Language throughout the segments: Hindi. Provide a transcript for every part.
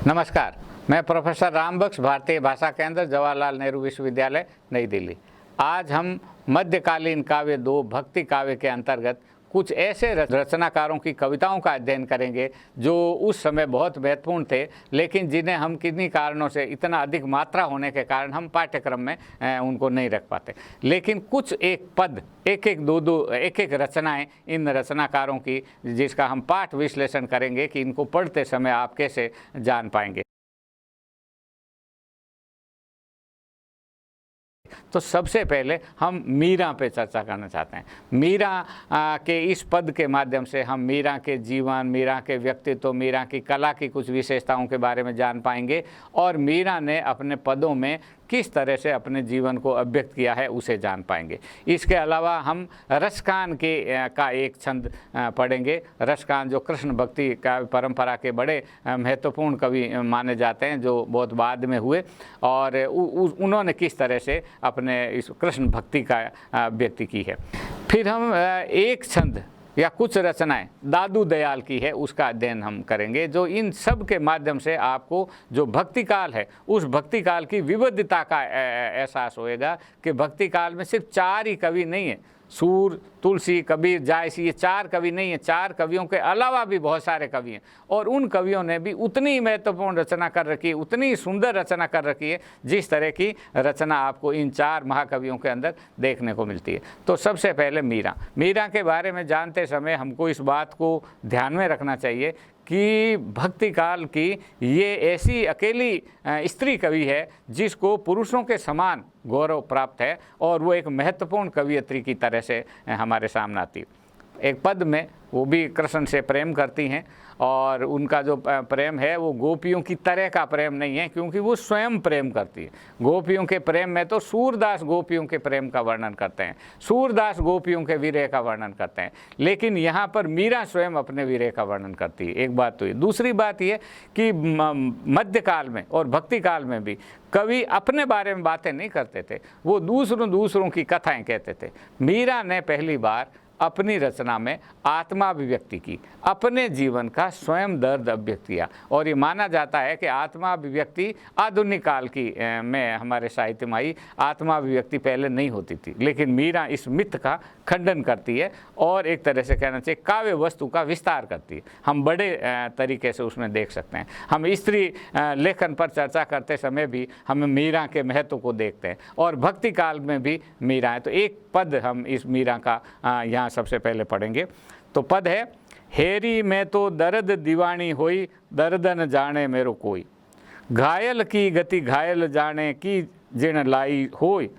नमस्कार, मैं प्रोफेसर रामबख्श, भारतीय भाषा केंद्र, जवाहरलाल नेहरू विश्वविद्यालय, नई दिल्ली। आज हम मध्यकालीन काव्य 2 भक्ति काव्य के अंतर्गत कुछ ऐसे रचनाकारों की कविताओं का अध्ययन करेंगे जो उस समय बहुत महत्वपूर्ण थे, लेकिन जिन्हें हम किन्हीं कारणों से इतना अधिक मात्रा होने के कारण हम पाठ्यक्रम में उनको नहीं रख पाते। लेकिन कुछ एक पद, एक एक रचनाएं इन रचनाकारों की, जिसका हम पाठ विश्लेषण करेंगे कि इनको पढ़ते समय आप कैसे जान पाएंगे। तो सबसे पहले हम मीरा पे चर्चा करना चाहते हैं। मीरा के इस पद के माध्यम से हम मीरा के जीवन, मीरा के व्यक्तित्व, मीरा की कला की कुछ विशेषताओं के बारे में जान पाएंगे और मीरा ने अपने पदों में किस तरह से अपने जीवन को अभिव्यक्त किया है उसे जान पाएंगे। इसके अलावा हम रसखान का एक छंद पढ़ेंगे। रसखान जो कृष्ण भक्ति का परंपरा के बड़े महत्वपूर्ण कवि माने जाते हैं, जो बहुत बाद में हुए, और उन्होंने किस तरह से अपने इस कृष्ण भक्ति का व्यक्ति की है। फिर हम एक छंद या कुछ रचनाएं दादू दयाल की है, उसका अध्ययन हम करेंगे, जो इन सब के माध्यम से आपको जो भक्ति काल है उस भक्ति काल की विविधता का एहसास होएगा कि भक्ति काल में सिर्फ 4 ही कवि नहीं है, सूर, तुलसी, कबीर, जायसी, ये 4 कवि नहीं है। 4 कवियों के अलावा भी बहुत सारे कवि हैं और उन कवियों ने भी उतनी महत्वपूर्ण रचना कर रखी है, उतनी सुंदर रचना कर रखी है जिस तरह की रचना आपको इन 4 महाकवियों के अंदर देखने को मिलती है। तो सबसे पहले मीरा के बारे में जानते समय हमको इस बात को ध्यान में रखना चाहिए कि भक्ति काल की ये ऐसी अकेली स्त्री कवि है जिसको पुरुषों के समान गौरव प्राप्त है और वो एक महत्वपूर्ण कवियत्री की तरह से हमारे सामने आती है। एक पद में वो भी कृष्ण से प्रेम करती हैं और उनका जो प्रेम है वो गोपियों की तरह का प्रेम नहीं है, क्योंकि वो स्वयं प्रेम करती है। गोपियों के प्रेम में तो सूरदास गोपियों के प्रेम का वर्णन करते हैं, सूरदास गोपियों के विरह का वर्णन करते हैं, लेकिन यहाँ पर मीरा स्वयं अपने विरह का वर्णन करती है। एक बात तो ये। दूसरी बात ये कि मध्यकाल में और भक्ति काल में भी कवि अपने बारे में बातें नहीं करते थे, वो दूसरों की कथाएं कहते थे। मीरा ने पहली बार अपनी रचना में आत्माभिव्यक्ति की, अपने जीवन का स्वयं दर्द अभिव्यक्त किया, और ये माना जाता है कि आत्माभिव्यक्ति आधुनिक काल की में हमारे साहित्य में आई। आत्माभिव्यक्ति पहले नहीं होती थी, लेकिन मीरा इस मिथ का खंडन करती है और एक तरह से कहना चाहिए काव्य वस्तु का विस्तार करती है। हम बड़े तरीके से उसमें देख सकते हैं। हम स्त्री लेखन पर चर्चा करते समय भी हम मीरा के महत्व को देखते हैं और भक्ति काल में भी मीरा है। तो एक पद हम इस मीरा का यहाँ सबसे पहले पढ़ेंगे। तो पद है, हेरी में तो दर्द दीवानी होई, दर्द न जाने मेरो कोई, घायल की गति घायल जाने की जिन लाई होई,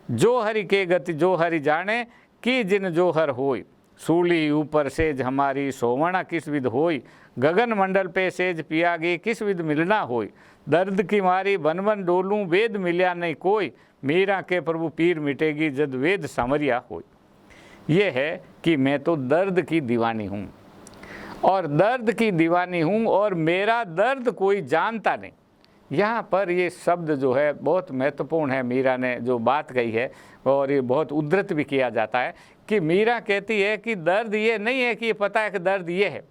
जो हरि के गति जो हरि जाने की जिन जो हर होई, सूली ऊपर सेज हमारी सोवणा किस विध होई, गगन मंडल पे सेज पियागी किस विध मिलना होई, दर्द की मारी बन बन डोलूं वेद मिल्या नहीं कोई, मीरा के प्रभु पीर मिटेगी जद वेद समरिया होई। ये है कि मैं तो दर्द की दीवानी हूँ और दर्द की दीवानी हूँ और मेरा दर्द कोई जानता नहीं। यहाँ पर ये शब्द जो है बहुत महत्वपूर्ण है। मीरा ने जो बात कही है और ये बहुत उद्धृत भी किया जाता है कि मीरा कहती है कि दर्द ये नहीं है कि ये पता है कि दर्द ये है,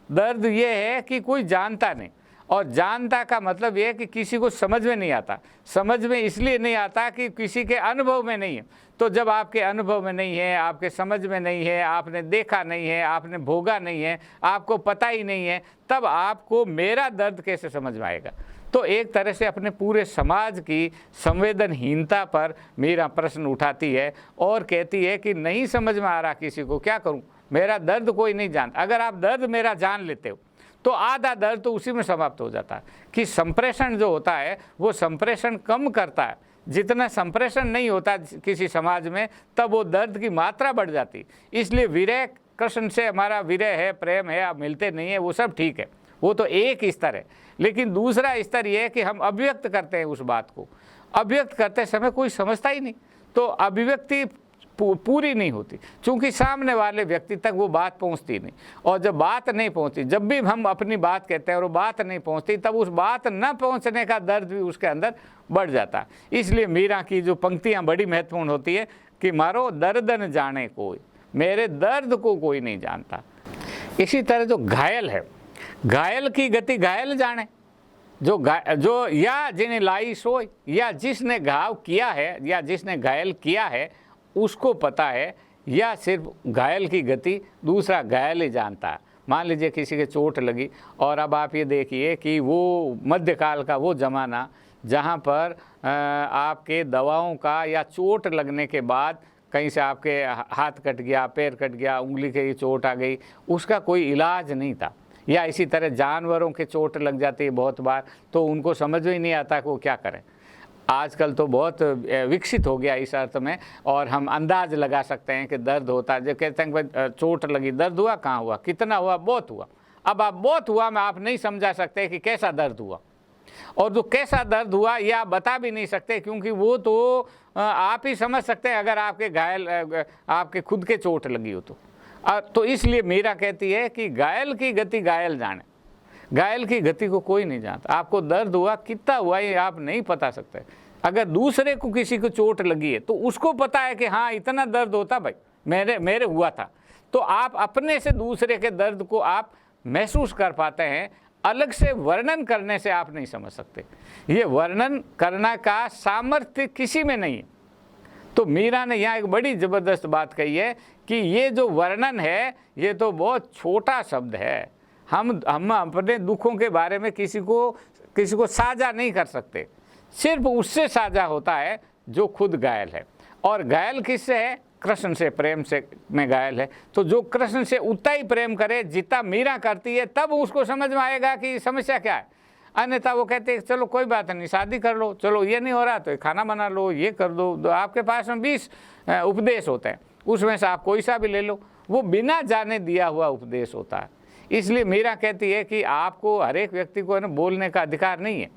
दर्द ये है कि कोई जानता नहीं। और जानता का मतलब ये है कि किसी को समझ में नहीं आता। समझ में इसलिए नहीं आता कि किसी के अनुभव में नहीं है। तो जब आपके अनुभव में नहीं है, आपके समझ में नहीं है, आपने देखा नहीं है, आपने भोगा नहीं है, आपको पता ही नहीं है, तब आपको मेरा दर्द कैसे समझ में आएगा। तो एक तरह से अपने पूरे समाज की संवेदनहीनता पर मीरा प्रश्न उठाती है और कहती है कि नहीं समझ में आ रहा किसी को, क्या करूं, मेरा दर्द कोई नहीं जानता। अगर आप दर्द मेरा जान लेते हो तो आधा दर्द तो उसी में समाप्त हो जाता है। कि संप्रेषण जो होता है वो संप्रेषण कम करता है। जितना संप्रेषण नहीं होता किसी समाज में, तब वो दर्द की मात्रा बढ़ जाती। इसलिए विरह, कृष्ण से हमारा विरह है, प्रेम है, आप मिलते नहीं है, वो सब ठीक है, वो तो एक स्तर है। लेकिन दूसरा स्तर ये है कि हम अभिव्यक्त करते हैं उस बात को। अभिव्यक्त करते समय कोई समझता ही नहीं, तो अभिव्यक्ति पूरी नहीं होती, क्योंकि सामने वाले व्यक्ति तक वो बात पहुंचती नहीं। और जब बात नहीं पहुंचती, जब भी हम अपनी बात कहते हैं और वो बात नहीं पहुंचती, तब उस बात न पहुंचने का दर्द भी उसके अंदर बढ़ जाता है। इसलिए मीरा की जो पंक्तियां बड़ी महत्वपूर्ण होती है कि मारो दर्द न जाने कोई, मेरे दर्द को कोई नहीं जानता। इसी तरह जो घायल है, घायल की गति घायल जाने, जो या जिन्हें लाई सोई, या जिसने घाव किया है या जिसने घायल किया है उसको पता है, या सिर्फ घायल की गति दूसरा घायल ही जानता है। मान लीजिए किसी के चोट लगी, और अब आप ये देखिए कि वो मध्यकाल का वो ज़माना जहाँ पर आपके दवाओं का या चोट लगने के बाद कहीं से आपके हाथ कट गया, पैर कट गया, उंगली की चोट आ गई, उसका कोई इलाज नहीं था। या इसी तरह जानवरों के चोट लग जाती है बहुत बार, तो उनको समझ में ही नहीं आता कि वो क्या करें। आजकल तो बहुत विकसित हो गया इस अर्थ में, और हम अंदाज लगा सकते हैं कि दर्द होता है। जो कहते हैं कि चोट लगी, दर्द हुआ, कहाँ हुआ, कितना हुआ, बहुत हुआ। अब आप बहुत हुआ में आप नहीं समझा सकते कि कैसा दर्द हुआ, और जो कैसा दर्द हुआ ये आप बता भी नहीं सकते, क्योंकि वो तो आप ही समझ सकते हैं अगर आपके घायल आपके खुद के चोट लगी हो तो इसलिए मीरा कहती है कि घायल की गति घायल जाने, घायल की गति को कोई नहीं जानता। आपको दर्द हुआ, कितना हुआ, ये आप नहीं बता सकते। अगर दूसरे को किसी को चोट लगी है तो उसको पता है कि हाँ इतना दर्द होता भाई, मेरे हुआ था। तो आप अपने से दूसरे के दर्द को आप महसूस कर पाते हैं, अलग से वर्णन करने से आप नहीं समझ सकते। ये वर्णन करना का सामर्थ्य किसी में नहीं है। तो मीरा ने यहाँ एक बड़ी ज़बरदस्त बात कही है कि ये जो वर्णन है ये तो बहुत छोटा शब्द है। हम अपने दुखों के बारे में किसी को साझा नहीं कर सकते, सिर्फ उससे साझा होता है जो खुद घायल है। और घायल किससे है? कृष्ण से, प्रेम से में घायल है। तो जो कृष्ण से उतना ही प्रेम करे जितना मीरा करती है, तब उसको समझ में आएगा कि समस्या क्या है। अन्यथा वो कहते हैं चलो कोई बात नहीं, शादी कर लो, चलो ये नहीं हो रहा तो खाना बना लो, ये कर दो। तो आपके पास में 20 उपदेश होते हैं, उसमें से आप कोई सा भी ले लो, वो बिना जाने दिया हुआ उपदेश होता है। इसलिए मीरा कहती है कि आपको हर एक व्यक्ति को ना बोलने का अधिकार नहीं है।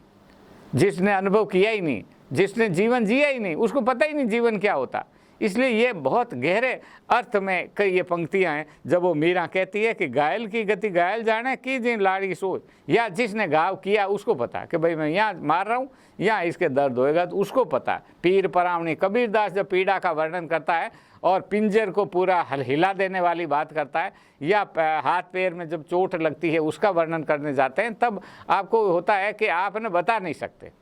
जिसने अनुभव किया ही नहीं, जिसने जीवन जिया ही नहीं, उसको पता ही नहीं जीवन क्या होता। इसलिए ये बहुत गहरे अर्थ में कई ये पंक्तियाँ हैं जब वो मीरा कहती है कि घायल की गति घायल जाने की जिन लाड़ी सोच, या जिसने घाव किया उसको पता कि भाई मैं यहाँ मार रहा हूँ, यहाँ इसके दर्द होएगा, तो उसको पता। पीर परावणी कबीरदास जब पीड़ा का वर्णन करता है और पिंजर को पूरा हिला देने वाली बात करता है, या हाथ पैर में जब चोट लगती है उसका वर्णन करने जाते हैं, तब आपको होता है कि आप न बता नहीं सकते।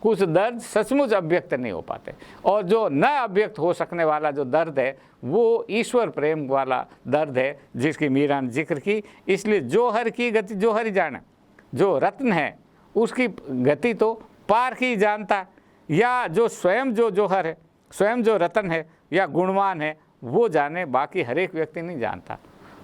कुछ दर्द सचमुच अभिव्यक्त नहीं हो पाते, और जो न अभिव्यक्त हो सकने वाला जो दर्द है वो ईश्वर प्रेम वाला दर्द है जिसकी मीरा ने जिक्र की। इसलिए जोहर की गति जोहर ही जाने, जो रत्न है उसकी गति तो पार की जानता, या जो स्वयं जो जोहर है, स्वयं जो रत्न है या गुणवान है वो जाने, बाकी हर एक व्यक्ति नहीं जानता।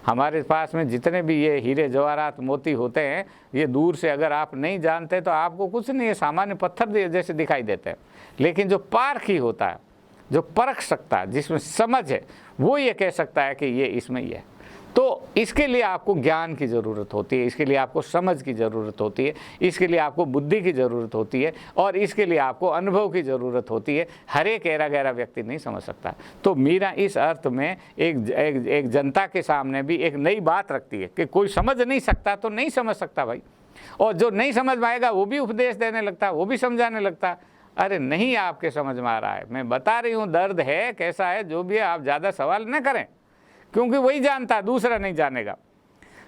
हमारे पास में जितने भी ये हीरे जवाहरात मोती होते हैं, ये दूर से अगर आप नहीं जानते तो आपको कुछ नहीं, ये सामान्य पत्थर जैसे दिखाई देते हैं। लेकिन जो पारखी होता है, जो परख सकता है, जिसमें समझ है, वो ये कह सकता है कि ये इसमें ही है। तो इसके लिए आपको ज्ञान की ज़रूरत होती है, इसके लिए आपको समझ की ज़रूरत होती है, इसके लिए आपको बुद्धि की ज़रूरत होती है, और इसके लिए आपको अनुभव की ज़रूरत होती है। हर एक ऐरा गहरा व्यक्ति नहीं समझ सकता। तो मीरा इस अर्थ में एक जनता के सामने भी एक नई बात रखती है कि कोई समझ नहीं सकता तो नहीं समझ सकता भाई, और जो नहीं समझ में आएगा वो भी उपदेश देने लगता, वो भी समझाने लगता। अरे नहीं, आपके समझ में आ रहा है, मैं बता रही हूँ दर्द है, कैसा है, जो भी है, आप ज़्यादा सवाल न करें, क्योंकि वही जानता, दूसरा नहीं जानेगा।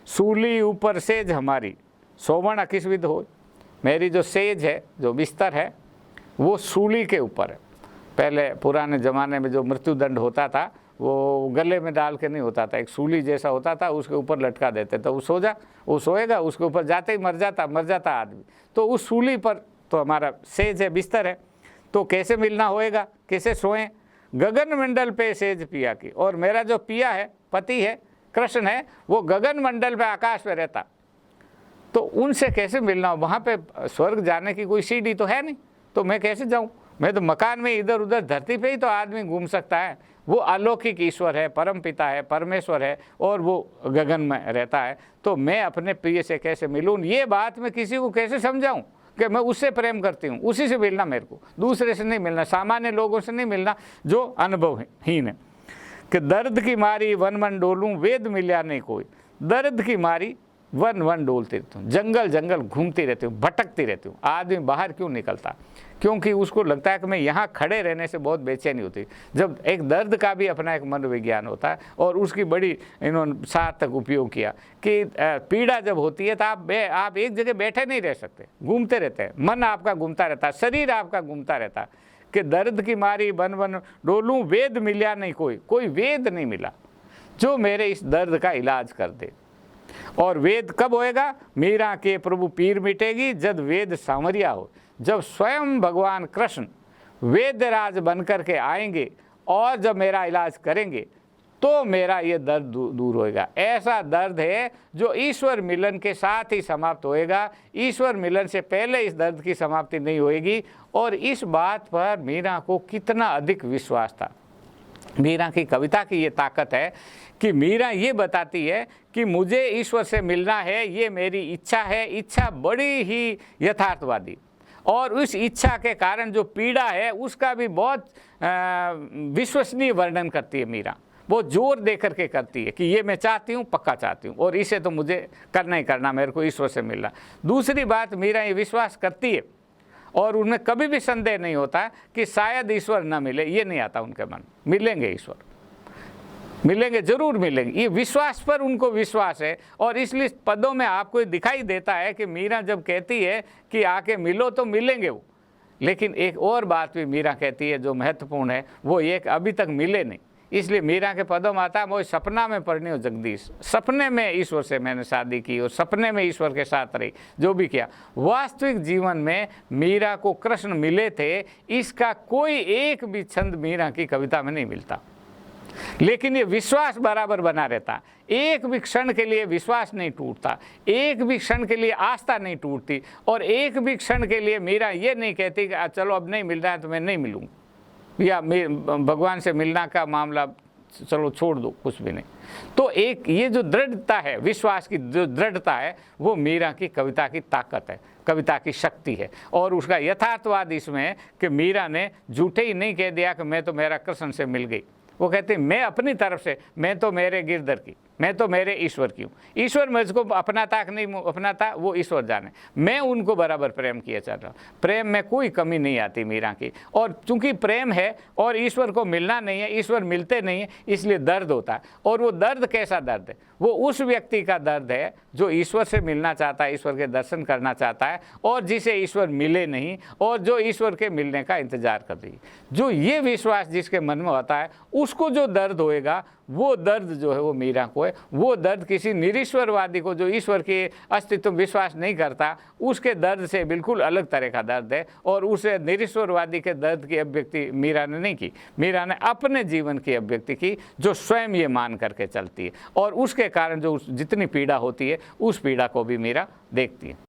सूली ऊपर सेज हमारी सोवण अकिस्विद हो, मेरी जो सेज है, जो बिस्तर है, वो सूली के ऊपर है। पहले पुराने ज़माने में जो मृत्युदंड होता था वो गले में डाल के नहीं होता था, एक सूली जैसा होता था, उसके ऊपर लटका देते, तो वो सोएगा, उसके ऊपर जाते ही मर जाता आदमी। तो उस सूली पर तो हमारा सेज है, बिस्तर है। तो कैसे मिलना होएगा, कैसे सोएं? गगन मंडल पे सेज पिया की, और मेरा जो पिया है, पति है, कृष्ण है, वो गगन मंडल पे आकाश पे रहता। तो उनसे कैसे मिलना हो? वहाँ पे स्वर्ग जाने की कोई सीढ़ी तो है नहीं, तो मैं कैसे जाऊँ? मैं तो मकान में इधर उधर धरती पे ही तो आदमी घूम सकता है। वो अलौकिक ईश्वर है, परम पिता है, परमेश्वर है, और वो गगन में रहता है। तो मैं अपने प्रिय से कैसे मिलूँ? ये बात मैं किसी को कैसे समझाऊँ कि मैं उससे प्रेम करती हूँ? उसी से मिलना, मेरे को दूसरे से नहीं मिलना, सामान्य लोगों से नहीं मिलना जो अनुभवहीन है। कि दर्द की मारी वन मन डोलूं, वेद मिल्या नहीं कोई। दर्द की मारी वन वन डोलती रहती हूँ, जंगल जंगल घूमती रहती हूँ, भटकती रहती हूँ। आदमी बाहर क्यों निकलता? क्योंकि उसको लगता है कि मैं यहाँ खड़े रहने से बहुत बेचैनी होती। जब एक दर्द का भी अपना एक मनोविज्ञान होता है, और उसकी बड़ी इन्होंने सार्थक उपयोग किया कि पीड़ा जब होती है तो आप एक जगह बैठे नहीं रह सकते, घूमते रहते हैं, मन आपका घूमता रहता है, शरीर आपका घूमता रहता है कि दर्द की मारी वन वन डोलूं, वेद मिला नहीं कोई वेद नहीं मिला जो मेरे इस दर्द का इलाज कर दे। और वेद कब होएगा? मीरा के प्रभु पीर मिटेगी जब वेद सांवरिया हो, जब स्वयं भगवान कृष्ण वेदराज बनकर के आएंगे और जब मेरा इलाज करेंगे तो मेरा ये दर्द दूर होएगा। ऐसा दर्द है जो ईश्वर मिलन के साथ ही समाप्त होएगा, ईश्वर मिलन से पहले इस दर्द की समाप्ति नहीं होएगी। और इस बात पर मीरा को कितना अधिक विश्वास था। मीरा की कविता की ये ताकत है कि मीरा ये बताती है कि मुझे ईश्वर से मिलना है, ये मेरी इच्छा है, इच्छा बड़ी ही यथार्थवादी, और उस इच्छा के कारण जो पीड़ा है उसका भी बहुत विश्वसनीय वर्णन करती है मीरा, बहुत जोर दे करके करती है कि ये मैं चाहती हूँ, पक्का चाहती हूँ, और इसे तो मुझे करना ही करना, मेरे को ईश्वर से मिलना। दूसरी बात, मीरा ये विश्वास करती है और उनमें कभी भी संदेह नहीं होता कि शायद ईश्वर न मिले, ये नहीं आता उनके मन, मिलेंगे ईश्वर, मिलेंगे, जरूर मिलेंगे, ये विश्वास पर उनको विश्वास है। और इसलिए पदों में आपको दिखाई देता है कि मीरा जब कहती है कि आके मिलो तो मिलेंगे वो। लेकिन एक और बात भी मीरा कहती है जो महत्वपूर्ण है, वो ये कि अभी तक मिले नहीं। इसलिए मीरा के पदों में आता है, वो सपना में पढ़नी हो जगदीश, सपने में ईश्वर से मैंने शादी की और सपने में ईश्वर के साथ रही, जो भी किया। वास्तविक जीवन में मीरा को कृष्ण मिले थे, इसका कोई एक भी छंद मीरा की कविता में नहीं मिलता। लेकिन ये विश्वास बराबर बना रहता, एक भी क्षण के लिए विश्वास नहीं टूटता, एक भी क्षण के लिए आस्था नहीं टूटती, और एक भी क्षण के लिए मीरा ये नहीं कहती कि चलो अब नहीं मिल रहा है तो मैं नहीं मिलूँगी, या भगवान से मिलना का मामला चलो छोड़ दो, कुछ भी नहीं। तो एक ये जो दृढ़ता है, विश्वास की जो दृढ़ता है, वो मीरा की कविता की ताकत है, कविता की शक्ति है। और उसका यथार्थवाद इसमें है कि मीरा ने झूठे ही नहीं कह दिया कि मैं तो मेरा कृष्ण से मिल गई। वो कहते मैं अपनी तरफ से, मैं तो मेरे गिरधर की, मैं तो मेरे ईश्वर की हूँ, ईश्वर मुझको अपनाता कि नहीं अपनाता वो ईश्वर जाने, मैं उनको बराबर प्रेम किया चल रहा हूँ, प्रेम में कोई कमी नहीं आती मीरा की। और चूंकि प्रेम है और ईश्वर को मिलना नहीं है, ईश्वर मिलते नहीं है, इसलिए दर्द होता है। और वो दर्द कैसा दर्द है? वो उस व्यक्ति का दर्द है जो ईश्वर से मिलना चाहता है, ईश्वर के दर्शन करना चाहता है, और जिसे ईश्वर मिले नहीं, और जो ईश्वर के मिलने का इंतजार कर रही है। जो ये विश्वास जिसके मन में होता है, उसको जो दर्द होएगा, वो दर्द जो है वो मीरा को है। वो दर्द किसी निरीश्वरवादी को, जो ईश्वर के अस्तित्व विश्वास नहीं करता, उसके दर्द से बिल्कुल अलग तरह का दर्द है। और उस निरीश्वरवादी के दर्द की अभिव्यक्ति मीरा ने नहीं की, मीरा ने अपने जीवन की अभिव्यक्ति की, जो स्वयं ये मान करके चलती है, और उसके कारण जो जितनी पीड़ा होती है उस पीड़ा को भी मीरा देखती है।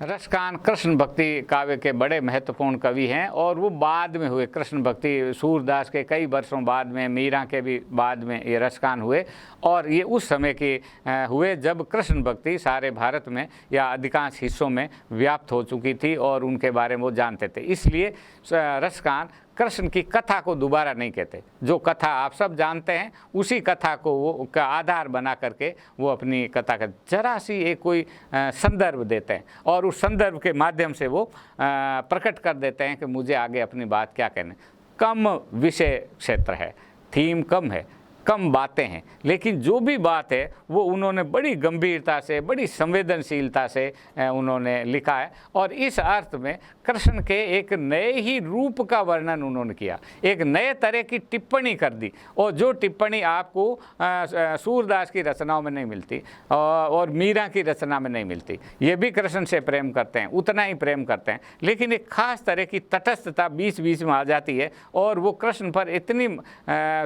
रसकान कृष्ण भक्ति काव्य के बड़े महत्वपूर्ण कवि हैं, और वो बाद में हुए। कृष्ण भक्ति सूरदास के कई वर्षों बाद में, मीरा के भी बाद में ये रसकान हुए, और ये उस समय के हुए जब कृष्ण भक्ति सारे भारत में या अधिकांश हिस्सों में व्याप्त हो चुकी थी और उनके बारे में वो जानते थे। इसलिए रसकान कृष्ण की कथा को दोबारा नहीं कहते, जो कथा आप सब जानते हैं उसी कथा को वो का आधार बना करके वो अपनी कथा का जरा सी एक कोई संदर्भ देते हैं, और उस संदर्भ के माध्यम से वो प्रकट कर देते हैं कि मुझे आगे अपनी बात क्या कहना। कम विषय क्षेत्र है, थीम कम है, कम बातें हैं, लेकिन जो भी बात है वो उन्होंने बड़ी गंभीरता से, बड़ी संवेदनशीलता से उन्होंने लिखा है। और इस अर्थ में कृष्ण के एक नए ही रूप का वर्णन उन्होंने किया, एक नए तरह की टिप्पणी कर दी, और जो टिप्पणी आपको सूरदास की रचनाओं में नहीं मिलती और मीरा की रचना में नहीं मिलती। ये भी कृष्ण से प्रेम करते हैं, उतना ही प्रेम करते हैं, लेकिन एक खास तरह की तटस्थता बीच बीच में आ जाती है, और वो कृष्ण पर इतनी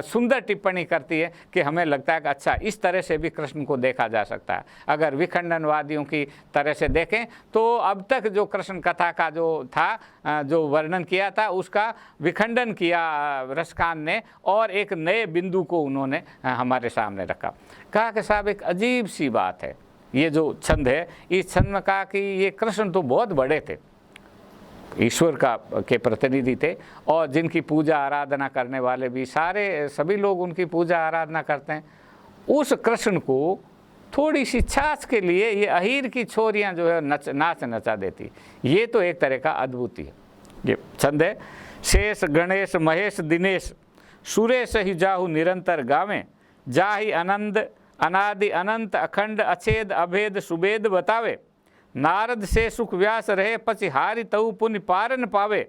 सुंदर टिप्पणी करती है कि हमें लगता है कि अच्छा, इस तरह से भी कृष्ण को देखा जा सकता है। अगर विखंडनवादियों की तरह से देखें तो अब तक जो कृष्ण कथा का जो था, जो वर्णन किया था, उसका विखंडन किया रसकान ने, और एक नए बिंदु को उन्होंने हमारे सामने रखा। कहा कि साहब एक अजीब सी बात है, ये जो छंद है, इस छंद में कहा कि ये कृष्ण तो बहुत बड़े थे, ईश्वर के प्रतिनिधि थे, और जिनकी पूजा आराधना करने वाले भी सभी लोग उनकी पूजा आराधना करते हैं। उस कृष्ण को थोड़ी सी छाछ के लिए ये अहीर की छोरियां जो है नाच नचा देती। ये तो एक तरह का अद्भुत ही है। ये छंद है, शेष गणेश महेश दिनेश सुरेश ही जाहु निरंतर गावें, जाहि आनंद अनादि अनंत अखंड अछेद अभेद सुबेद बतावे, नारद से सुख व्यास रहे पछि हारि तऊ पुण्य पारन पावे,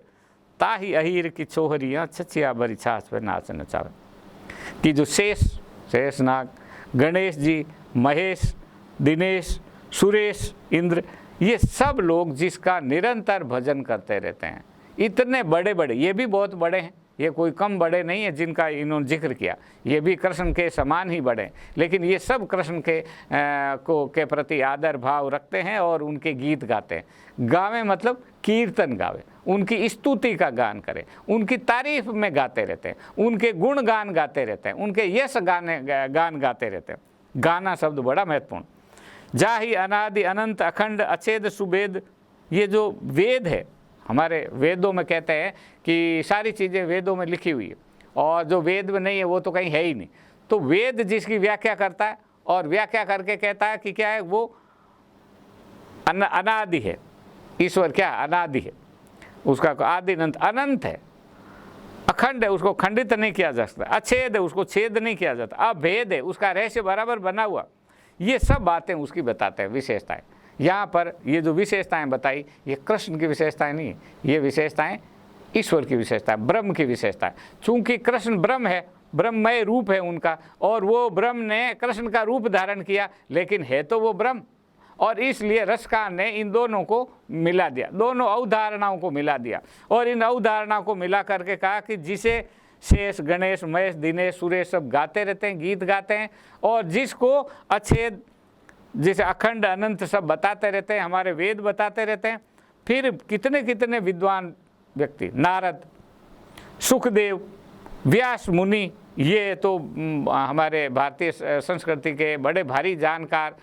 ताही अहीर की छोहरियाँ छछिया भरी छाछ पे नाच नचावे। कि जो शेषनाग, गणेश जी, महेश, दिनेश, सुरेश, इंद्र, ये सब लोग जिसका निरंतर भजन करते रहते हैं, इतने बड़े बड़े, ये भी बहुत बड़े हैं, ये कोई कम बड़े नहीं है जिनका इन्होंने जिक्र किया, ये भी कृष्ण के समान ही बड़े, लेकिन ये सब कृष्ण के प्रति आदर भाव रखते हैं और उनके गीत गाते हैं। गावे मतलब कीर्तन गावे, उनकी स्तुति का गान करें, उनकी तारीफ में गाते रहते हैं, उनके गुण गान गाते रहते हैं, उनके यश गान गाते रहते हैं। गाना शब्द बड़ा महत्वपूर्ण। जाहि अनादि अनंत अखंड अछेद सुबेद, ये जो वेद है, हमारे वेदों में कहते हैं कि सारी चीज़ें वेदों में लिखी हुई है, और जो वेद में नहीं है वो तो कहीं है ही नहीं। तो वेद जिसकी व्याख्या करता है और व्याख्या करके कहता है कि क्या है, वो अनादि है, ईश्वर क्या अनादि है, उसका आदि अनंत अनंत है, अखंड है, उसको खंडित नहीं किया जा सकता, अछेद है, उसको छेद नहीं किया जाता, अभेद है, उसका रहस्य बराबर बना हुआ। ये सब बातें उसकी बताते हैं, विशेषताएं। यहाँ पर ये जो विशेषताएं बताई, ये कृष्ण की विशेषताएं नहीं है, ये विशेषताएं ईश्वर की विशेषताएं, ब्रह्म की विशेषताएं। चूंकि कृष्ण ब्रह्म है, ब्रह्ममय रूप है उनका, और वो ब्रह्म ने कृष्ण का रूप धारण किया, लेकिन है तो वो ब्रह्म, और इसलिए रसकान ने इन दोनों को मिला दिया, दोनों अवधारणाओं को मिला दिया, और इन अवधारणाओं को मिला करके कहा कि जिसे शेष गणेश महेश दिनेश सुरेश सब गाते रहते हैं, गीत गाते हैं, और जिसको अछेद जिसे अखंड अनंत सब बताते रहते हैं, हमारे वेद बताते रहते हैं। फिर कितने कितने विद्वान व्यक्ति, नारद, सुखदेव, व्यास मुनि, ये तो हमारे भारतीय संस्कृति के बड़े भारी जानकार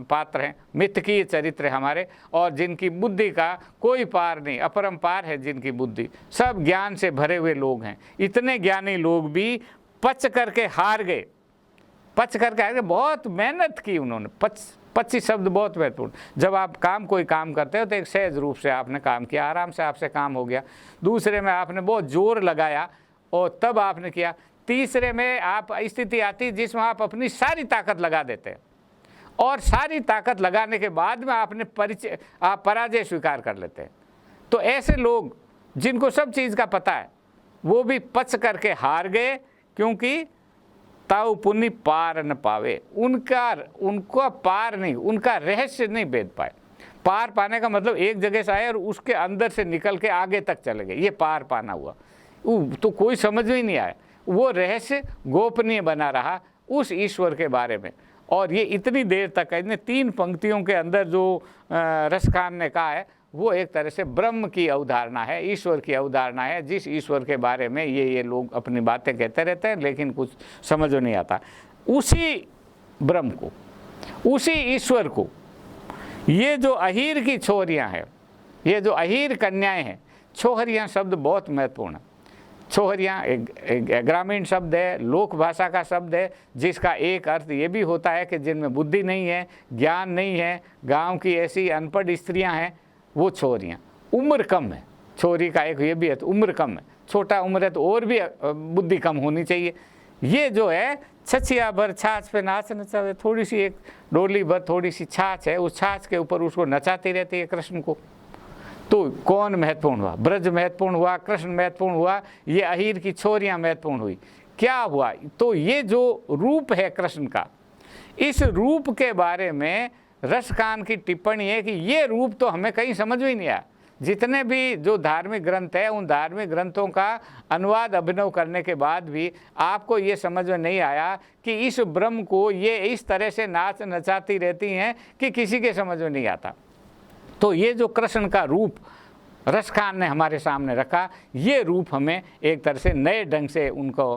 पात्र हैं, मिथकीय चरित्र हमारे, और जिनकी बुद्धि का कोई पार नहीं, अपरंपार है जिनकी बुद्धि, सब ज्ञान से भरे हुए लोग हैं। इतने ज्ञानी लोग भी पच करके हार गए, पच करके हार गए, बहुत मेहनत की उन्होंने। पच्ची शब्द बहुत महत्वपूर्ण। जब आप कोई काम करते हो तो एक सहज रूप से आपने काम किया, आराम से आपसे काम हो गया। दूसरे में आपने बहुत जोर लगाया और तब आपने किया। तीसरे में आप स्थिति आती जिसमें आप अपनी सारी ताकत लगा देते हैं, और सारी ताकत लगाने के बाद में आप पराजय स्वीकार कर लेते हैं। तो ऐसे लोग जिनको सब चीज़ का पता है, वो भी पच करके हार गए, क्योंकि ताऊ पुण्य पार न पावे, उनका पार नहीं, उनका रहस्य नहीं भेद पाए। पार पाने का मतलब एक जगह से आए और उसके अंदर से निकल के आगे तक चले गए, ये पार पाना हुआ। तो कोई समझ में ही नहीं आया, वो रहस्य गोपनीय बना रहा उस ईश्वर के बारे में। और ये इतनी देर तक, इतने 3 पंक्तियों के अंदर जो रसखान ने कहा है, वो एक तरह से ब्रह्म की अवधारणा है, ईश्वर की अवधारणा है, जिस ईश्वर के बारे में ये लोग अपनी बातें कहते रहते हैं, लेकिन कुछ समझ नहीं आता। उसी ब्रह्म को, उसी ईश्वर को, ये जो अहीर की छोरियाँ हैं, ये जो अहीर कन्याएं हैं, छोहरियाँ शब्द बहुत महत्वपूर्ण है। छोहरियाँ एक ग्रामीण शब्द है, लोक भाषा का शब्द है, जिसका एक अर्थ ये भी होता है कि जिनमें बुद्धि नहीं है, ज्ञान नहीं है, गांव की ऐसी अनपढ़ स्त्रियां हैं, वो छोरियाँ। उम्र कम है, छोरी का एक ये भी है, तो उम्र कम है, छोटा उम्र है तो और भी बुद्धि कम होनी चाहिए। ये जो है छछिया भर छाछ पे नाच नचावे, थोड़ी सी एक डोली भर थोड़ी सी छाछ है, उस छाछ के ऊपर उसको नचाती रहती है कृष्ण को। तो कौन महत्वपूर्ण हुआ? ब्रज महत्वपूर्ण हुआ, कृष्ण महत्वपूर्ण हुआ, ये अहीर की छोरियाँ महत्वपूर्ण हुई। क्या हुआ? तो ये जो रूप है कृष्ण का, इस रूप के बारे में रसखान की टिप्पणी है कि ये रूप तो हमें कहीं समझ में ही नहीं आया। जितने भी जो धार्मिक ग्रंथ है, उन धार्मिक ग्रंथों का अनुवाद अभिनव करने के बाद भी आपको ये समझ में नहीं आया कि इस ब्रह्म को ये इस तरह से नाच नचाती रहती हैं कि किसी के समझ में नहीं आता। तो ये जो कृष्ण का रूप रसखान ने हमारे सामने रखा, ये रूप हमें एक तरह से नए ढंग से उनको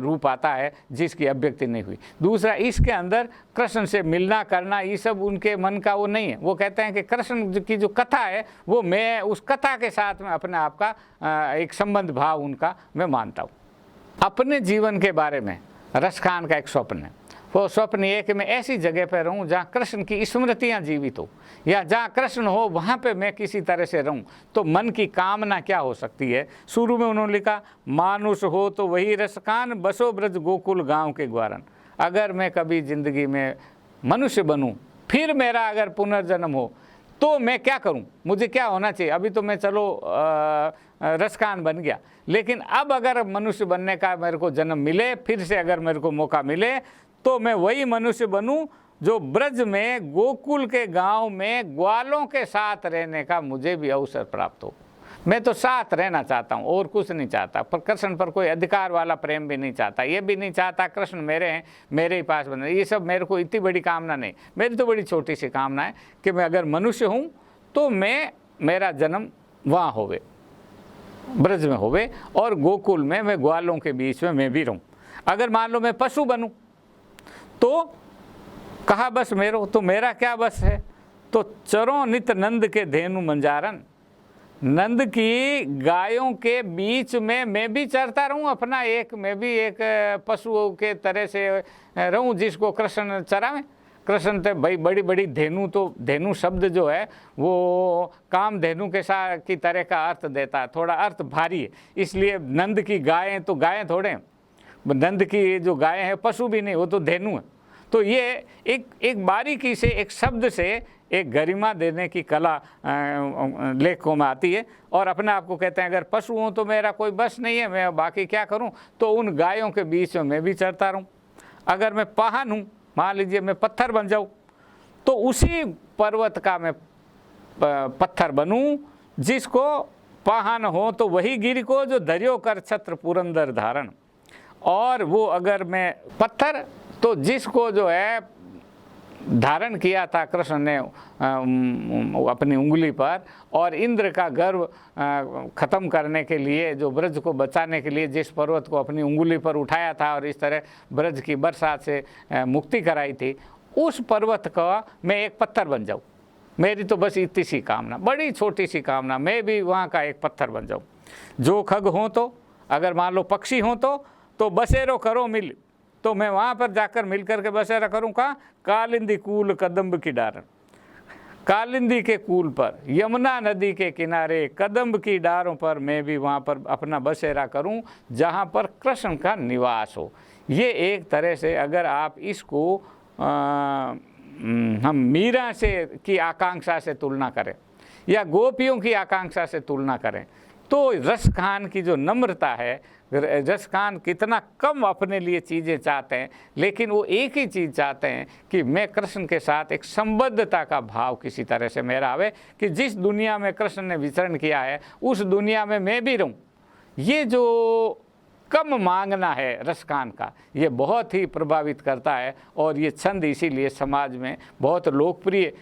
रूप आता है जिसकी अभिव्यक्ति नहीं हुई। दूसरा, इसके अंदर कृष्ण से मिलना करना, ये सब उनके मन का वो नहीं है। वो कहते हैं कि कृष्ण की जो कथा है, वो मैं उस कथा के साथ में अपने आप का एक संबंध भाव उनका मैं मानता हूँ। अपने जीवन के बारे में रसखान का एक स्वप्न है, वो स्वप्न ये कि मैं ऐसी जगह पर रहूं जहाँ कृष्ण की स्मृतियाँ जीवित हो, या जहाँ कृष्ण हो वहाँ पे मैं किसी तरह से रहूं। तो मन की कामना क्या हो सकती है? शुरू में उन्होंने लिखा, मानुष हो तो वही रसकान, बसो ब्रज गोकुल गाँव के ग्वारन। अगर मैं कभी ज़िंदगी में मनुष्य बनूं, फिर मेरा अगर पुनर्जन्म हो, तो मैं क्या करूं? मुझे क्या होना चाहिए? अभी तो मैं चलो रसकान बन गया, लेकिन अब अगर मनुष्य बनने का मेरे को जन्म मिले, फिर से अगर मेरे को मौका मिले, तो मैं वही मनुष्य बनूं जो ब्रज में गोकुल के गांव में ग्वालों के साथ रहने का मुझे भी अवसर प्राप्त हो। मैं तो साथ रहना चाहता हूँ और कुछ नहीं चाहता, पर कृष्ण पर कोई अधिकार वाला प्रेम भी नहीं चाहता। ये भी नहीं चाहता कृष्ण मेरे हैं, मेरे ही पास बने। ये सब मेरे को इतनी बड़ी कामना नहीं। मेरी तो बड़ी छोटी सी कामना है कि मैं अगर मनुष्य हूँ तो मेरा जन्म वहाँ होवे, ब्रज में होवे, और गोकुल में मैं ग्वालों के बीच में मैं भी रहूँ। अगर मान लो मैं पशु बनूँ तो कहा बस मेरो, तो मेरा क्या बस है? तो चरो नित नंद के धेनु मंजारन, नंद की गायों के बीच में मैं भी चरता रहूं अपना, मैं भी एक पशु के तरह से रहूं जिसको कृष्ण चरावें। कृष्ण तो भाई बड़ी बड़ी धेनु, तो धेनु शब्द जो है वो काम धेनु के साथ की तरह का अर्थ देता है, थोड़ा अर्थ भारी है। इसलिए नंद की गायें तो गायें थोड़े, नंद की जो गायें हैं पशु भी नहीं, वो तो धेनु है। तो ये एक बारीकी से, एक शब्द से एक गरिमा देने की कला लेखकों में आती है। और अपने आप को कहते हैं अगर पशु हूँ तो मेरा कोई बस नहीं है, मैं बाकी क्या करूँ? तो उन गायों के बीच में मैं भी चरता रहूँ। अगर मैं पाहन हूँ, मान लीजिए मैं पत्थर बन जाऊँ, तो उसी पर्वत का मैं पत्थर बनूँ जिसको पाहन हो तो वही गिर को जो धरियो कर छत्र पुरंदर धारण। और वो अगर मैं पत्थर, तो जिसको जो है धारण किया था कृष्ण ने अपनी उंगली पर, और इंद्र का गर्व ख़त्म करने के लिए, जो ब्रज को बचाने के लिए जिस पर्वत को अपनी उंगली पर उठाया था और इस तरह ब्रज की बरसात से मुक्ति कराई थी, उस पर्वत का मैं एक पत्थर बन जाऊँ। मेरी तो बस इतनी सी कामना, बड़ी छोटी सी कामना, मैं भी वहाँ का एक पत्थर बन जाऊँ। जो खग हों तो, अगर मान लो पक्षी हों तो बसेरो करो मिल, तो मैं वहाँ पर जाकर मिल करके बसेरा करूँ। कहाँ? कालिंदी कूल कदम्ब की डारण, कालिंदी के कूल पर, यमुना नदी के किनारे कदम्ब की डारों पर मैं भी वहाँ पर अपना बसेरा करूँ, जहाँ पर कृष्ण का निवास हो। ये एक तरह से अगर आप इसको हम मीरा से की आकांक्षा से तुलना करें या गोपियों की आकांक्षा से तुलना करें, तो रसखान की जो नम्रता है, रसखान कितना कम अपने लिए चीज़ें चाहते हैं, लेकिन वो एक ही चीज़ चाहते हैं कि मैं कृष्ण के साथ एक संबद्धता का भाव किसी तरह से मेरा आवे, कि जिस दुनिया में कृष्ण ने विचरण किया है उस दुनिया में मैं भी रहूं। ये जो कम मांगना है रसखान का, ये बहुत ही प्रभावित करता है। और ये छंद इसीलिए समाज में बहुत लोकप्रिय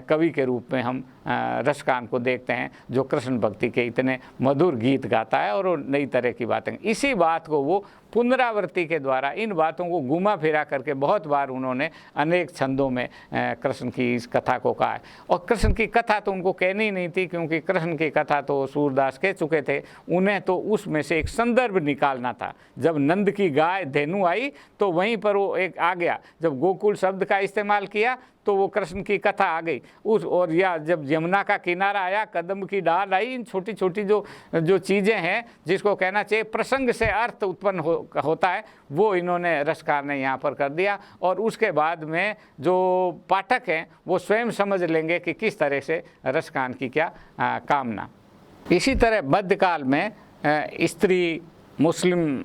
कवि के रूप में हम रसखान को देखते हैं, जो कृष्ण भक्ति के इतने मधुर गीत गाता है और नई तरह की बातें। इसी बात को वो पुनरावृत्ति के द्वारा, इन बातों को घुमा फिरा करके बहुत बार उन्होंने अनेक छंदों में कृष्ण की इस कथा को कहा है। और कृष्ण की कथा तो उनको कहनी ही नहीं थी, क्योंकि कृष्ण की कथा तो सूरदास कह चुके थे। उन्हें तो उसमें से एक संदर्भ निकालना था। जब नंद की गाय धेनु आई तो वहीं पर वो एक आ गया, जब गोकुल शब्द का इस्तेमाल किया तो वो कृष्ण की कथा आ गई उस, और या जब यमुना का किनारा आया, कदम की डाल आई, इन छोटी छोटी जो चीज़ें हैं जिसको कहना चाहिए प्रसंग से अर्थ उत्पन्न होता है, वो इन्होंने रसखान ने यहाँ पर कर दिया। और उसके बाद में जो पाठक हैं वो स्वयं समझ लेंगे कि किस तरह से रसखान की क्या कामना। इसी तरह मध्यकाल में स्त्री मुस्लिम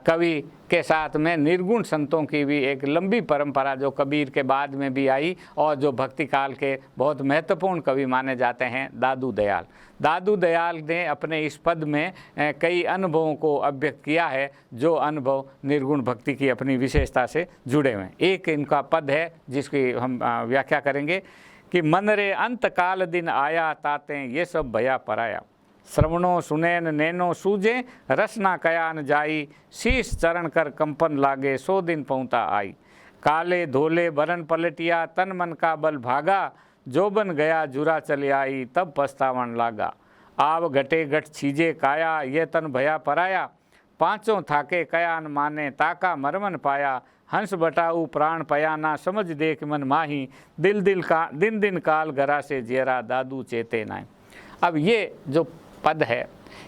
कवि के साथ में निर्गुण संतों की भी एक लंबी परंपरा जो कबीर के बाद में भी आई, और जो भक्ति काल के बहुत महत्वपूर्ण कवि माने जाते हैं दादू दयाल। दादू दयाल ने अपने इस पद में कई अनुभवों को अभिव्यक्त किया है, जो अनुभव निर्गुण भक्ति की अपनी विशेषता से जुड़े हुए हैं। एक इनका पद है जिसकी हम व्याख्या करेंगे कि मन रे अंत काल दिन आया ताते ये सब भया पराया, श्रवणों सुनैन नैनो सूझे रसना कयान जाई, शीश चरण कर कंपन लागे 100 दिन पहुँता आई, काले धोले बरन पलटिया तन मन का बल भागा, जो बन गया जुरा चले आई तब पछतावन लागा, आव घटे घट छीजे काया ये तन भया पराया, पांचों थाके कयान माने ताका मरमन पाया, हंस बटाऊ प्राण पयाना, समझ देख मन माही, दिन दिन काल गरा से जेरा, दादू चेते नाय। अब ये जो पद है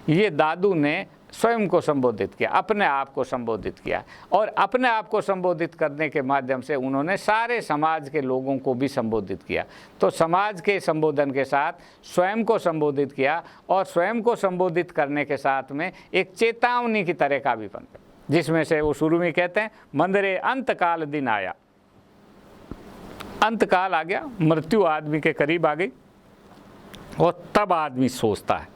ये दादू ने स्वयं को संबोधित किया, अपने आप को संबोधित किया, और अपने आप को संबोधित करने के माध्यम से उन्होंने सारे समाज के लोगों को भी संबोधित किया। तो समाज के संबोधन के साथ स्वयं को संबोधित किया, और स्वयं को संबोधित करने के साथ में एक चेतावनी की तरह का भी बन, जिसमें से वो शुरू में कहते हैं मंदिरे अंत काल दिन आया। अंत काल आ गया, मृत्यु आदमी के करीब आ गई, और तब आदमी सोचता है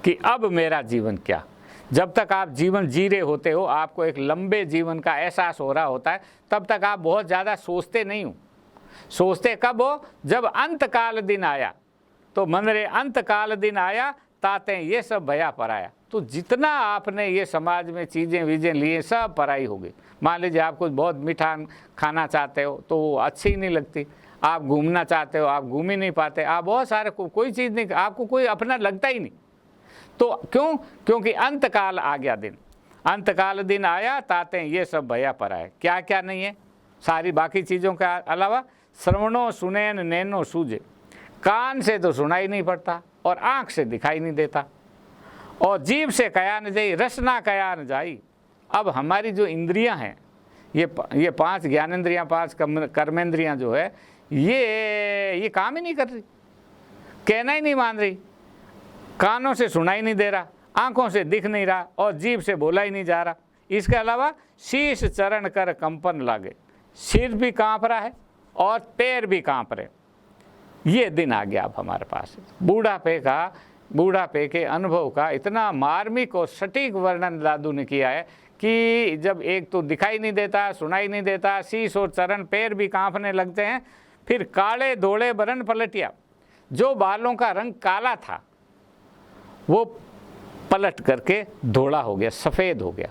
कि अब मेरा जीवन क्या। जब तक आप जीवन जी रहे होते हो, आपको एक लंबे जीवन का एहसास हो रहा होता है, तब तक आप बहुत ज़्यादा सोचते नहीं हो। सोचते कब हो? जब अंत काल दिन आया। तो मंदरे अंत काल दिन आया, ताते ये सब भया पराया। तो जितना आपने ये समाज में चीज़ें वीजें लिए, सब पराई हो गई। मान लीजिए आप कुछ बहुत मीठा खाना चाहते हो तो वो अच्छी ही नहीं लगती, आप घूमना चाहते हो, आप घूम ही नहीं पाते, आप बहुत सारे कोई चीज़ नहीं, आपको कोई अपना लगता ही नहीं। तो क्यों? क्योंकि अंतकाल आ गया दिन, अंतकाल दिन आया, ताते ये सब भया पराए। क्या क्या नहीं है? सारी बाकी चीज़ों के अलावा श्रवणों सुनैन नैनो सूझे, कान से तो सुनाई नहीं पड़ता और आँख से दिखाई नहीं देता, और जीभ से कया न जाई, रसना कया न जाई। अब हमारी जो इंद्रियां हैं, ये 5 ज्ञानेंद्रियां, 5 कर्मेंद्रियां जो है, ये काम ही नहीं कर रही, कहना ही नहीं मान रही, कानों से सुनाई नहीं दे रहा, आंखों से दिख नहीं रहा, और जीभ से बोला ही नहीं जा रहा। इसके अलावा शीश चरण कर कंपन लागे, सिर भी कांप रहा है और पैर भी कांप रहे। ये दिन आ गया अब हमारे पास। बूढ़ापे के अनुभव का इतना मार्मिक और सटीक वर्णन दादू ने किया है कि जब एक तो दिखाई नहीं देता, सुनाई नहीं देता, शीश और चरण पैर भी कांपने लगते हैं, फिर काले धोले बरन पलटिया, जो बालों का रंग काला था वो पलट करके धोला हो गया, सफ़ेद हो गया।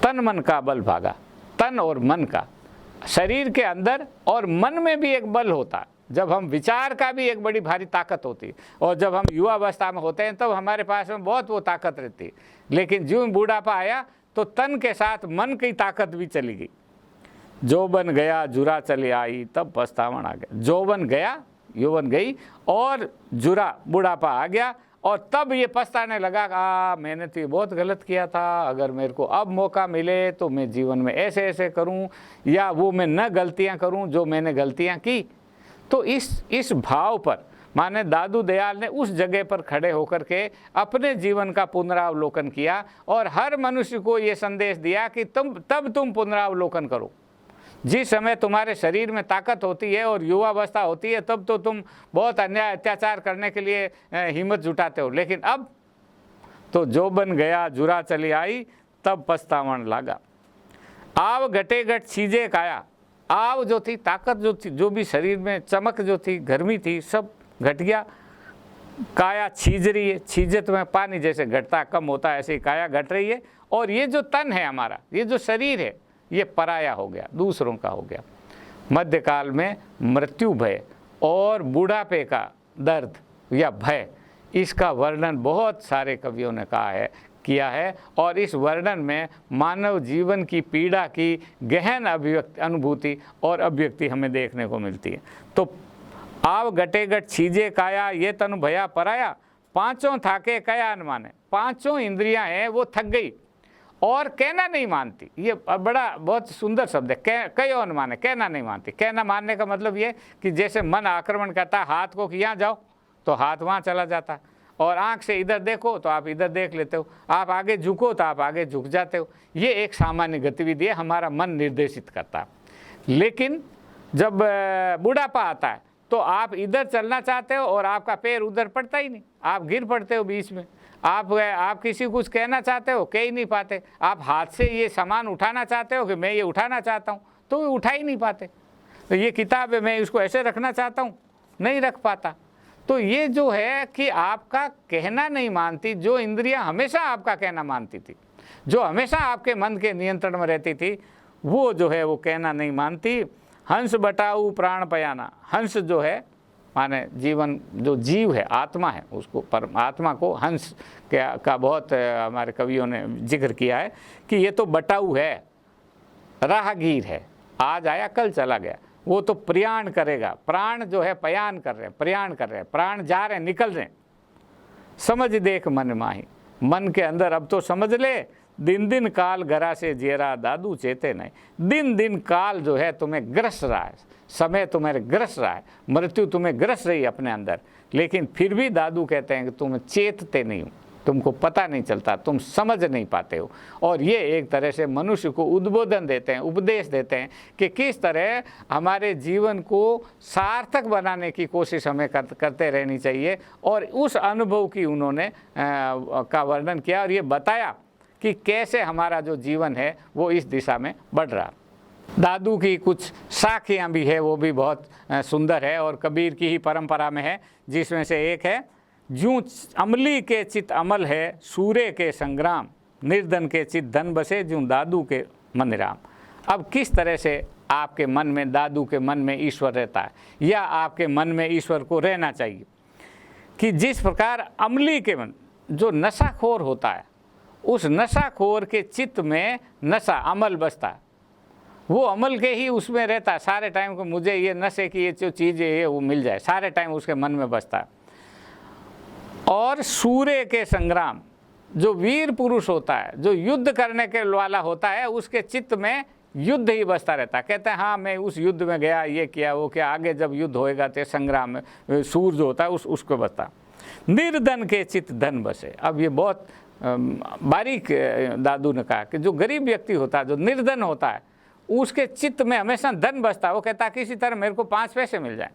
तन मन का बल भागा, तन और मन का, शरीर के अंदर और मन में भी एक बल होता है। जब हम विचार का भी एक बड़ी भारी ताकत होती है, और जब हम युवा अवस्था में होते हैं तब हमारे पास में बहुत वो ताकत रहती है। लेकिन जो बूढ़ापा आया तो तन के साथ मन की ताकत भी चली गई। जोबन गया जुरा चली आई, तब पछतावन आ गया। जोबन गया, यौवन गई, और जुरा बुढ़ापा आ गया, और तब ये पछताने लगा, मैंने तो ये बहुत गलत किया था, अगर मेरे को अब मौका मिले तो मैं जीवन में ऐसे ऐसे करूं, या वो मैं न गलतियां करूं जो मैंने गलतियां की। तो इस भाव पर माने दादू दयाल ने उस जगह पर खड़े होकर के अपने जीवन का पुनरावलोकन किया, और हर मनुष्य को ये संदेश दिया कि तुम पुनरावलोकन करो। जिस समय तुम्हारे शरीर में ताकत होती है और युवावस्था होती है, तब तो तुम बहुत अन्याय अत्याचार करने के लिए हिम्मत जुटाते हो, लेकिन अब तो जो बन गया जुरा चली आई, तब पछतावन लगा। आव घटे घट छीजे काया, आव जो थी, ताकत जो थी, जो भी शरीर में चमक जो थी, गर्मी थी, सब घट गया। काया छीज रही है, छीजत में पानी जैसे घटता कम होता है, ऐसे ही काया घट रही है। और ये जो तन है हमारा, ये जो शरीर है, ये पराया हो गया, दूसरों का हो गया। मध्यकाल में मृत्यु भय और बूढ़ापे का दर्द या भय, इसका वर्णन बहुत सारे कवियों ने कहा है, किया है, और इस वर्णन में मानव जीवन की पीड़ा की गहन अनुभूति और अभिव्यक्ति हमें देखने को मिलती है। तो आव घटे घट छीजे काया, ये तनु भया पराया, पांचों थाके कया न माने। पांचों इंद्रियां हैं वो थक गई और कहना नहीं मानती। ये बड़ा बहुत सुंदर शब्द है, कयो न माने, कहना नहीं मानती। कहना मानने का मतलब ये कि जैसे मन आक्रमण करता है हाथ को कि यहाँ जाओ तो हाथ वहाँ चला जाता है, और आँख से इधर देखो तो आप इधर देख लेते हो, आप आगे झुको तो आप आगे झुक जाते हो। ये एक सामान्य गतिविधि है, हमारा मन निर्देशित करता है। लेकिन जब बुढ़ापा आता है तो आप इधर चलना चाहते हो और आपका पैर उधर पड़ता ही नहीं, आप गिर पड़ते हो बीच में। आप किसी को कुछ कहना चाहते हो, कह ही नहीं पाते। आप हाथ से ये सामान उठाना चाहते हो कि मैं ये उठाना चाहता हूँ, तो वो उठा ही नहीं पाते। तो ये किताब है, मैं इसको ऐसे रखना चाहता हूँ, नहीं रख पाता। तो ये जो है कि आपका कहना नहीं मानती, जो इंद्रियां हमेशा आपका कहना मानती थी, जो हमेशा आपके मन के नियंत्रण में रहती थी, वो जो है वो कहना नहीं मानती। हंस बटाऊ प्राण पयाना, हंस जो है माने जीवन, जो जीव है, आत्मा है, उसको परमात्मा को हंस का बहुत हमारे कवियों ने जिक्र किया है कि ये तो बटाऊ है, राहगीर है, आज आया कल चला गया, वो तो प्रयाण करेगा। प्राण जो है प्रयाण कर रहे हैं, प्रयाण कर रहे हैं, प्राण जा रहे हैं, निकल रहे हैं। समझ देख मन माही, मन के अंदर अब तो समझ ले, दिन दिन काल गरा से जेरा दादू चेते नहीं। दिन दिन काल जो है तुम्हें ग्रस रहा है, समय तुम्हें ग्रस रहा है, मृत्यु तुम्हें ग्रस रही है अपने अंदर, लेकिन फिर भी दादू कहते हैं कि तुम चेतते नहीं हो, तुमको पता नहीं चलता, तुम समझ नहीं पाते हो। और ये एक तरह से मनुष्य को उद्बोधन देते हैं, उपदेश देते हैं कि किस तरह हमारे जीवन को सार्थक बनाने की कोशिश हमें करते रहनी चाहिए। और उस अनुभव की उन्होंने का वर्णन किया और ये बताया कि कैसे हमारा जो जीवन है वो इस दिशा में बढ़ रहा। दादू की कुछ साखियाँ भी है, वो भी बहुत सुंदर है और कबीर की ही परंपरा में है, जिसमें से एक है, जूं अमली के चित अमल है, सूरे के संग्राम, निर्धन के चित धन बसे, जूं दादू के मन राम। अब किस तरह से आपके मन में, दादू के मन में ईश्वर रहता है, या आपके मन में ईश्वर को रहना चाहिए, कि जिस प्रकार अमली के मन, जो नशाखोर होता है, उस नशाखोर के चित्त में नशा अमल बसता है, वो अमल के ही उसमें रहता है सारे टाइम को, मुझे ये नशे की ये जो चीज़ है वो मिल जाए, सारे टाइम उसके मन में बसता है। और सूर्य के संग्राम, जो वीर पुरुष होता है, जो युद्ध करने के वाला होता है, उसके चित्त में युद्ध ही बसता रहता है। कहते हैं हाँ मैं उस युद्ध में गया, ये किया वो क्या, आगे जब युद्ध होएगा तो संग्राम में सूर जो होता है उसको बसता। निर्धन के चित्त धन बसे। अब ये बहुत बारीक दादू ने कहा कि जो गरीब व्यक्ति होता है, जो निर्धन होता है, उसके चित्त में हमेशा धन बसता है। वो कहता है किसी तरह मेरे को 5 पैसे मिल जाए,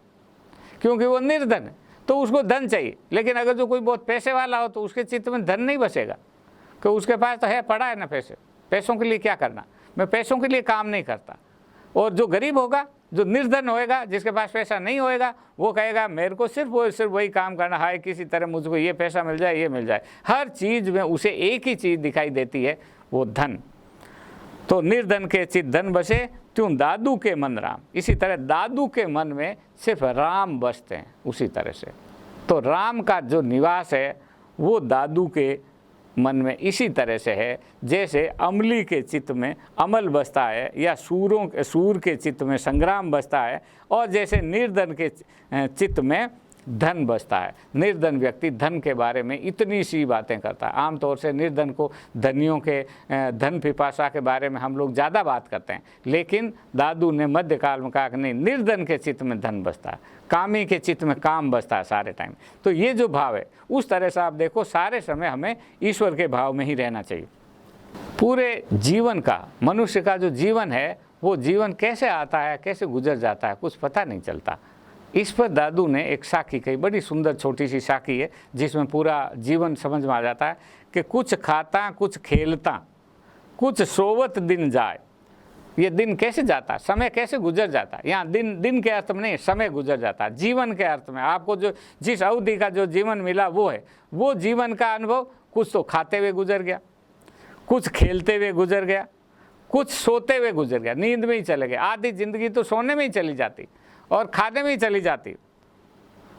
क्योंकि वो निर्धन है तो उसको धन चाहिए। लेकिन अगर जो कोई बहुत पैसे वाला हो तो उसके चित्त में धन नहीं बसेगा, कि उसके पास तो है, पड़ा है ना पैसे, पैसों के लिए क्या करना, मैं पैसों के लिए काम नहीं करता। और जो गरीब होगा, जो निर्धन होएगा, जिसके पास पैसा नहीं होएगा, वो कहेगा मेरे को सिर्फ वही काम करना है, किसी तरह मुझको ये पैसा मिल जाए, ये मिल जाए। हर चीज़ में उसे एक ही चीज़ दिखाई देती है, वो धन। तो निर्धन के चित धन बसे, त्यों दादू के मन राम। इसी तरह दादू के मन में सिर्फ राम बसते हैं उसी तरह से। तो राम का जो निवास है वो दादू के मन में इसी तरह से है, जैसे अमली के चित्त में अमल बसता है, या सूर के चित्त में संग्राम बसता है, और जैसे निर्धन के चित्त में धन बसता है। निर्धन व्यक्ति धन के बारे में इतनी सी बातें करता है। आमतौर से निर्धन को धनियों के धन पिपासा के बारे में हम लोग ज़्यादा बात करते हैं, लेकिन दादू ने मध्यकाल में कहा कि नहीं, निर्धन के चित्त में धन बसता है, कामी के चित्त में काम बसता है सारे टाइम। तो ये जो भाव है, उस तरह से आप देखो सारे समय हमें ईश्वर के भाव में ही रहना चाहिए। पूरे जीवन का, मनुष्य का जो जीवन है, वो जीवन कैसे आता है, कैसे गुजर जाता है, कुछ पता नहीं चलता। इस पर दादू ने एक साखी कही, बड़ी सुंदर छोटी सी साखी है, जिसमें पूरा जीवन समझ में आ जाता है कि कुछ खाता कुछ खेलता, कुछ सोवत दिन जाए। ये दिन कैसे जाता, समय कैसे गुजर जाता। यहाँ दिन के अर्थ में नहीं, समय गुजर जाता, जीवन के अर्थ में। आपको जो जिस अवधि का जो जीवन मिला वो है, वो जीवन का अनुभव कुछ तो खाते हुए गुजर गया, कुछ खेलते हुए गुजर गया, कुछ सोते हुए गुजर गया, नींद में ही चले गए। आधी जिंदगी तो सोने में ही चली जाती और खाने में ही चली जाती।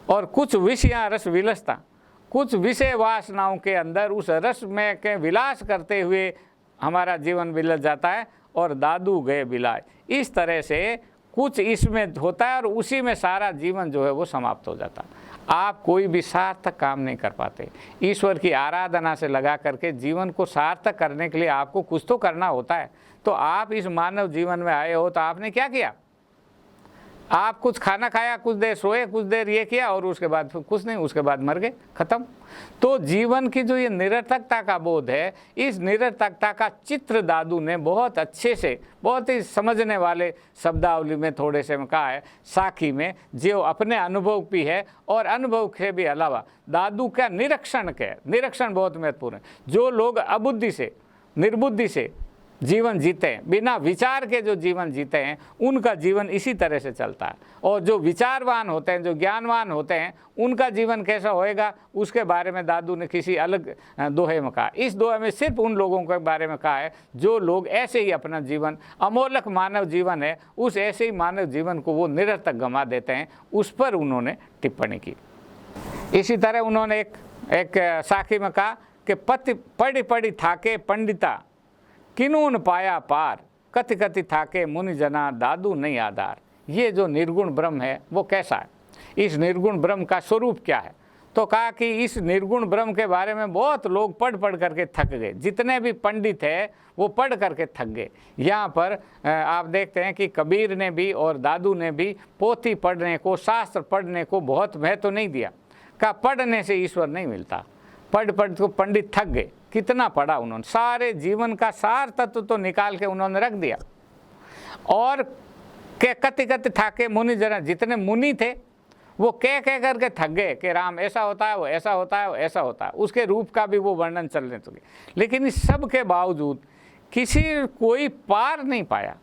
और कुछ विषयां रस विलसता, कुछ विषय वासनाओं के अंदर उस रस में के विलास करते हुए हमारा जीवन बिलस जाता है, और दादू गए बिलाए। इस तरह से कुछ इसमें होता है और उसी में सारा जीवन जो है वो समाप्त हो जाता है। आप कोई भी सार्थक काम नहीं कर पाते। ईश्वर की आराधना से लगा करके जीवन को सार्थक करने के लिए आपको कुछ तो करना होता है। तो आप इस मानव जीवन में आए हो तो आपने क्या किया? आप कुछ खाना खाया, कुछ देर सोए, कुछ देर ये किया, और उसके बाद कुछ नहीं, उसके बाद मर गए, खत्म। तो जीवन की जो ये निरर्थकता का बोध है, इस निरर्थकता का चित्र दादू ने बहुत अच्छे से, बहुत ही समझने वाले शब्दावली में थोड़े से में कहा है, साखी में, जो अपने अनुभव भी है और अनुभव के भी अलावा दादू का निरीक्षण के, निरीक्षण बहुत महत्वपूर्ण है। जो लोग अबुद्धि से, निर्बुद्धि से जीवन जीते हैं, बिना विचार के जो जीवन जीते हैं, उनका जीवन इसी तरह से चलता है। और जो विचारवान होते हैं, जो ज्ञानवान होते हैं, उनका जीवन कैसा होएगा, उसके बारे में दादू ने किसी अलग दोहे में कहा। इस दोहे में सिर्फ उन लोगों के बारे में कहा है जो लोग ऐसे ही अपना जीवन, अमोलक मानव जीवन है, उस ऐसे ही मानव जीवन को वो निरर्थक गंवा देते हैं। उस पर उन्होंने टिप्पणी की। इसी तरह उन्होंने एक साखी में कहा कि पति पढ़ी पढ़ी थाके पंडिता, किनून पाया पार, कति कति थाके मुनि जना दादू नहीं आधार। ये जो निर्गुण ब्रह्म है वो कैसा है, इस निर्गुण ब्रह्म का स्वरूप क्या है। तो कहा कि इस निर्गुण ब्रह्म के बारे में बहुत लोग पढ़ पढ़ करके थक गए, जितने भी पंडित हैं वो पढ़ करके थक गए। यहाँ पर आप देखते हैं कि कबीर ने भी और दादू ने भी पोथी पढ़ने को, शास्त्र पढ़ने को बहुत महत्व नहीं दिया। कहा पढ़ने से ईश्वर नहीं मिलता। पढ़ पढ़ तो पंडित थक गए। कितना पढ़ा उन्होंने, सारे जीवन का सार तत्व तो निकाल के उन्होंने रख दिया। और के कति कति थाके मुनि जना, जितने मुनि थे वो कह करके थक गए कि राम ऐसा होता है, वो ऐसा होता है, वो ऐसा होता है, उसके रूप का भी वो वर्णन चलने लगे। लेकिन इस सब के बावजूद कोई पार नहीं पाया,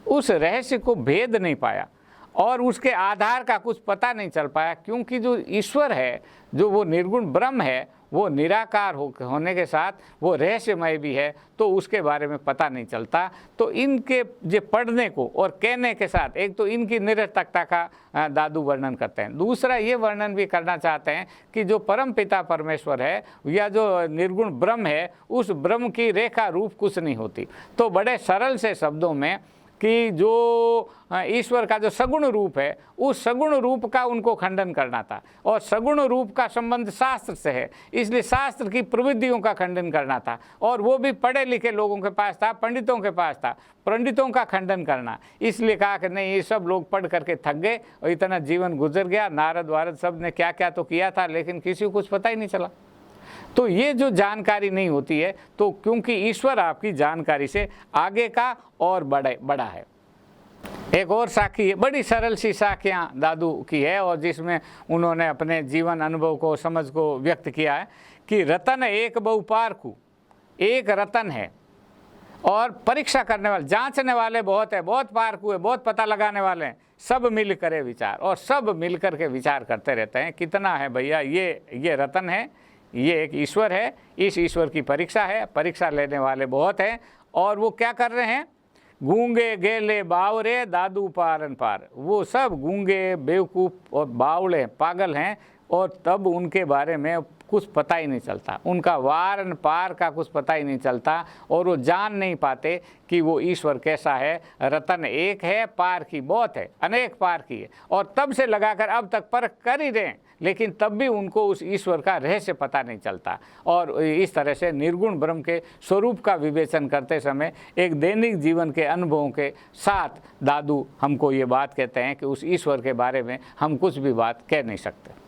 उस रहस्य को भेद नहीं पाया और उसके आधार का कुछ पता नहीं चल पाया। क्योंकि जो ईश्वर है, जो वो निर्गुण ब्रह्म है, वो निराकार होने के साथ वो रहस्यमय भी है, तो उसके बारे में पता नहीं चलता। तो इनके जो पढ़ने को और कहने के साथ एक तो इनकी निरर्थकता का दादू वर्णन करते हैं, दूसरा ये वर्णन भी करना चाहते हैं कि जो परम पिता परमेश्वर है या जो निर्गुण ब्रह्म है, उस ब्रह्म की रेखा रूप कुछ नहीं होती। तो बड़े सरल से शब्दों में कि जो ईश्वर का जो सगुण रूप है, उस सगुण रूप का उनको खंडन करना था। और सगुण रूप का संबंध शास्त्र से है, इसलिए शास्त्र की प्रवृत्तियों का खंडन करना था। और वो भी पढ़े लिखे लोगों के पास था, पंडितों के पास था, पंडितों का खंडन करना। इसलिए कहा कि नहीं, ये सब लोग पढ़ करके थक गए और इतना जीवन गुजर गया, नारद वारद सब ने क्या क्या तो किया था, लेकिन किसी को कुछ पता ही नहीं चला। तो ये जो जानकारी नहीं होती है, तो क्योंकि ईश्वर आपकी जानकारी से आगे का और बड़ा है। एक और साखी है, बड़ी सरल सी साखियाँ दादू की है और जिसमें उन्होंने अपने जीवन अनुभव को, समझ को व्यक्त किया है कि रतन एक बहु पारकू, एक रतन है और परीक्षा करने वाले, जांचने वाले बहुत है, बहुत पारकू है, बहुत पता लगाने वाले हैं, सब मिल करे विचार। और सब मिल कर के विचार करते रहते हैं, कितना है भैया, ये रतन है, ये एक ईश्वर है, इस ईश्वर की परीक्षा है, परीक्षा लेने वाले बहुत हैं। और वो क्या कर रहे हैं, गूंगे गेले बावरे दादू पारन पार, वो सब गूंगे, बेवकूफ़ और बावड़े, पागल हैं और तब उनके बारे में कुछ पता ही नहीं चलता, उनका वारन पार का कुछ पता ही नहीं चलता और वो जान नहीं पाते कि वो ईश्वर कैसा है। रतन एक है, पार की बहुत है, अनेक पार की है, और तब से लगाकर अब तक परख कर ही रहे हैं, लेकिन तब भी उनको उस ईश्वर का रहस्य पता नहीं चलता। और इस तरह से निर्गुण ब्रह्म के स्वरूप का विवेचन करते समय एक दैनिक जीवन के अनुभवों के साथ दादू हमको ये बात कहते हैं कि उस ईश्वर के बारे में हम कुछ भी बात कह नहीं सकते।